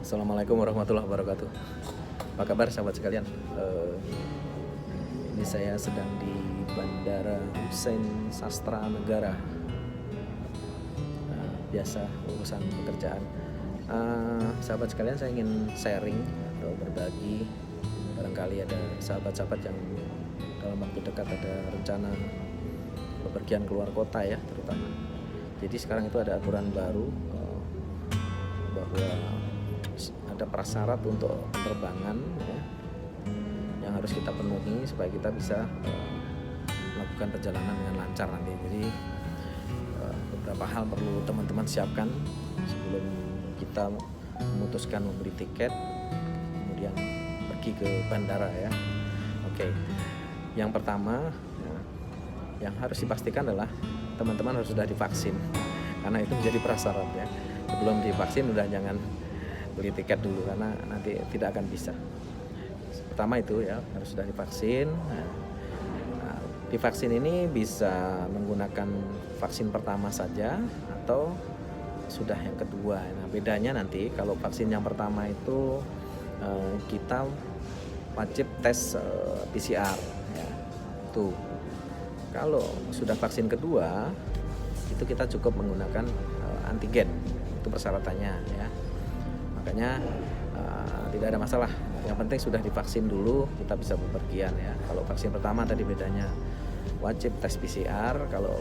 Assalamualaikum warahmatullahi wabarakatuh. Apa kabar sahabat sekalian? Ini saya sedang di Bandara Husein Sastra Negara. Biasa urusan pekerjaan. Sahabat sekalian, saya ingin sharing atau berbagi. Barangkali ada sahabat-sahabat yang dalam waktu dekat ada rencana bepergian keluar kota ya, terutama. Jadi sekarang itu ada aturan baru bahwa ada prasyarat untuk penerbangan ya, yang harus kita penuhi supaya kita bisa melakukan perjalanan dengan lancar nanti. Jadi beberapa hal perlu teman-teman siapkan sebelum kita memutuskan membeli tiket kemudian pergi ke bandara ya. Oke. Yang pertama ya, yang harus dipastikan adalah teman-teman harus sudah divaksin, karena itu menjadi prasyarat ya. Sebelum divaksin udah jangan beli tiket dulu, karena nanti tidak akan bisa. Pertama itu ya, harus sudah divaksin. Nah, divaksin ini bisa menggunakan vaksin pertama saja atau sudah yang kedua. Nah, bedanya nanti kalau vaksin yang pertama itu kita wajib tes PCR ya. Tuh. Kalau sudah vaksin kedua itu kita cukup menggunakan antigen. Itu persyaratannya ya. Makanya tidak ada masalah. Yang penting sudah divaksin dulu, kita bisa bepergian ya. Kalau vaksin pertama tadi bedanya wajib tes PCR. Kalau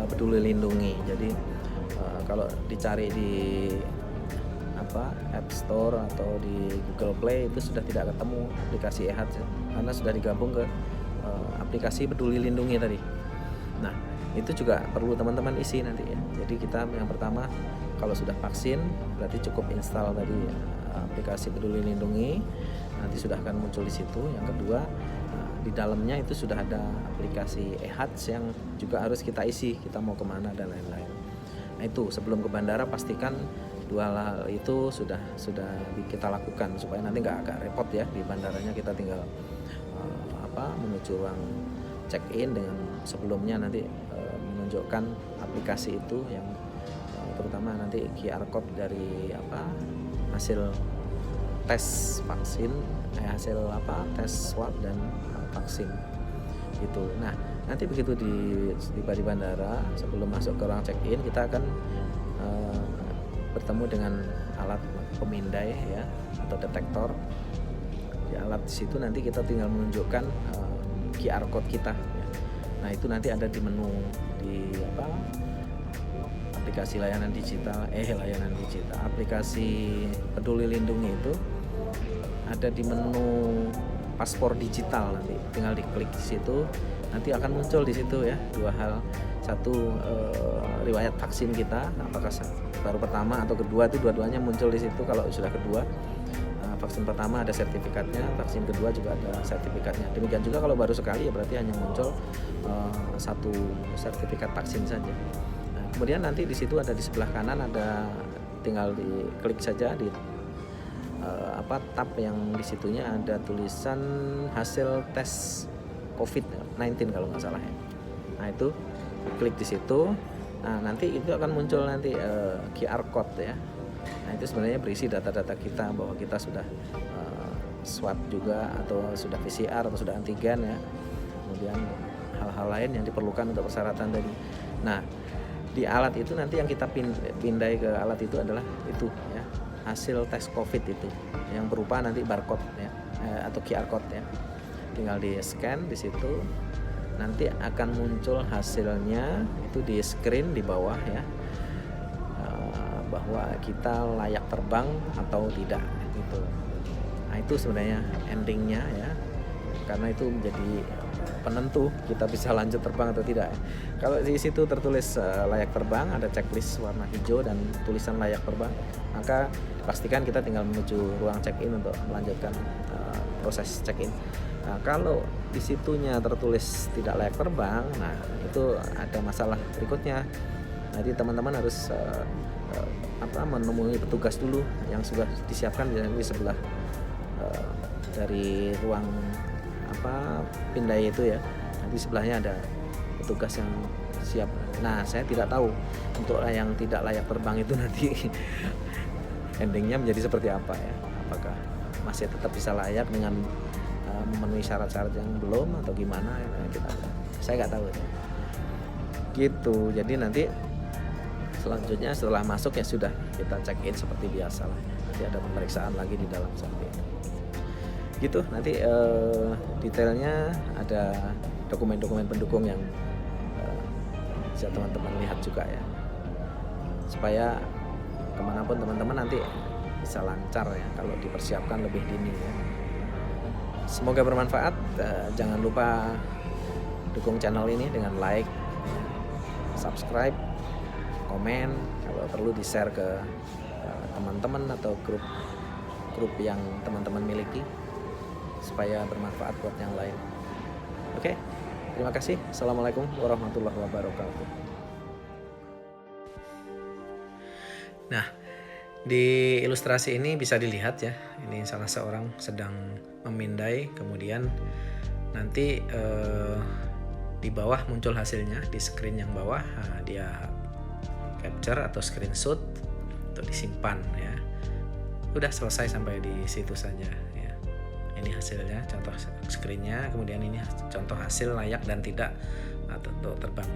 Peduli Lindungi. Jadi kalau dicari di App Store atau di Google Play itu sudah tidak ketemu aplikasi eHealth karena sudah digabung ke aplikasi Peduli Lindungi tadi. Nah, itu juga perlu teman-teman isi nanti ya. Jadi kita yang pertama kalau sudah vaksin berarti cukup install tadi aplikasi Peduli Lindungi, nanti sudah akan muncul di situ. Yang kedua di dalamnya itu sudah ada aplikasi eHealth yang juga harus kita isi, kita mau kemana dan lain-lain. Nah itu sebelum ke bandara pastikan dua hal itu sudah kita lakukan supaya nanti nggak agak repot ya di bandaranya. Kita tinggal menuju ruang check in dengan sebelumnya nanti menunjukkan aplikasi itu yang terutama nanti QR code dari hasil tes vaksin, hasil tes swab dan vaksin gitu. Nah, nanti begitu tiba di bandara, sebelum masuk ke ruang check-in kita akan bertemu dengan alat pemindai ya, atau detektor. Di alat di situ nanti kita tinggal menunjukkan QR code kita ya. Nah, itu nanti ada di menu di aplikasi layanan digital, aplikasi Peduli Lindungi itu ada di menu paspor digital. Nanti tinggal diklik di situ, nanti akan muncul di situ ya dua hal. Satu, riwayat vaksin kita, apakah baru pertama atau kedua, itu dua-duanya muncul di situ. Kalau sudah kedua, vaksin pertama ada sertifikatnya, vaksin kedua juga ada sertifikatnya. Demikian juga kalau baru sekali ya berarti hanya muncul satu sertifikat vaksin saja. Nah, kemudian nanti di situ ada di sebelah kanan, ada tinggal diklik saja di tab yang di situnya ada tulisan hasil tes COVID-19 kalau nggak salah ya. Nah, itu klik di situ. Nah, nanti itu akan muncul nanti QR code ya. Nah, itu sebenarnya berisi data-data kita bahwa kita sudah swab juga atau sudah PCR atau sudah antigen ya. Kemudian hal-hal lain yang diperlukan untuk persyaratan tadi. Nah, di alat itu nanti yang kita pindai ke alat itu adalah itu ya, hasil tes COVID itu yang berupa nanti barcode ya, atau QR code ya. Tinggal di scan di situ, nanti akan muncul hasilnya itu di screen di bawah ya, bahwa kita layak terbang atau tidak gitu. Nah, itu sebenarnya endingnya ya, karena itu menjadi penentu kita bisa lanjut terbang atau tidak. Kalau di situ tertulis layak terbang, ada checklist warna hijau dan tulisan layak terbang, maka pastikan kita tinggal menuju ruang check-in untuk melanjutkan proses check-in. Nah, kalau di situnya tertulis tidak layak terbang, nah itu ada masalah berikutnya. Jadi teman-teman harus menemui petugas dulu yang sudah disiapkan di sebelah dari ruang pindai itu ya. Nanti sebelahnya ada petugas yang siap. Nah, saya tidak tahu untuk yang tidak layak terbang itu nanti endingnya menjadi seperti apa ya. Apakah masih tetap bisa layak dengan memenuhi syarat-syarat yang belum atau gimana ya, saya nggak tahu ya. Gitu. Jadi nanti selanjutnya setelah masuk ya sudah kita check in seperti biasa lah. Nanti ada pemeriksaan lagi di dalam seperti itu. Gitu. Nanti detailnya ada dokumen-dokumen pendukung yang bisa teman-teman lihat juga ya, supaya kemanapun teman-teman nanti bisa lancar ya kalau dipersiapkan lebih dini ya. Semoga bermanfaat. Jangan lupa dukung channel ini dengan like, subscribe, komen, kalau perlu di-share ke teman-teman atau grup yang teman-teman miliki supaya bermanfaat buat yang lain. Oke, terima kasih. Assalamualaikum warahmatullahi wabarakatuh. Nah, di ilustrasi ini bisa dilihat ya, ini salah seorang sedang memindai, kemudian nanti di bawah muncul hasilnya di screen yang bawah. Nah, dia capture atau screenshot untuk disimpan ya. Udah selesai sampai di situ saja ya. Ini hasilnya, contoh screennya, kemudian ini contoh hasil layak dan tidak atau terbang.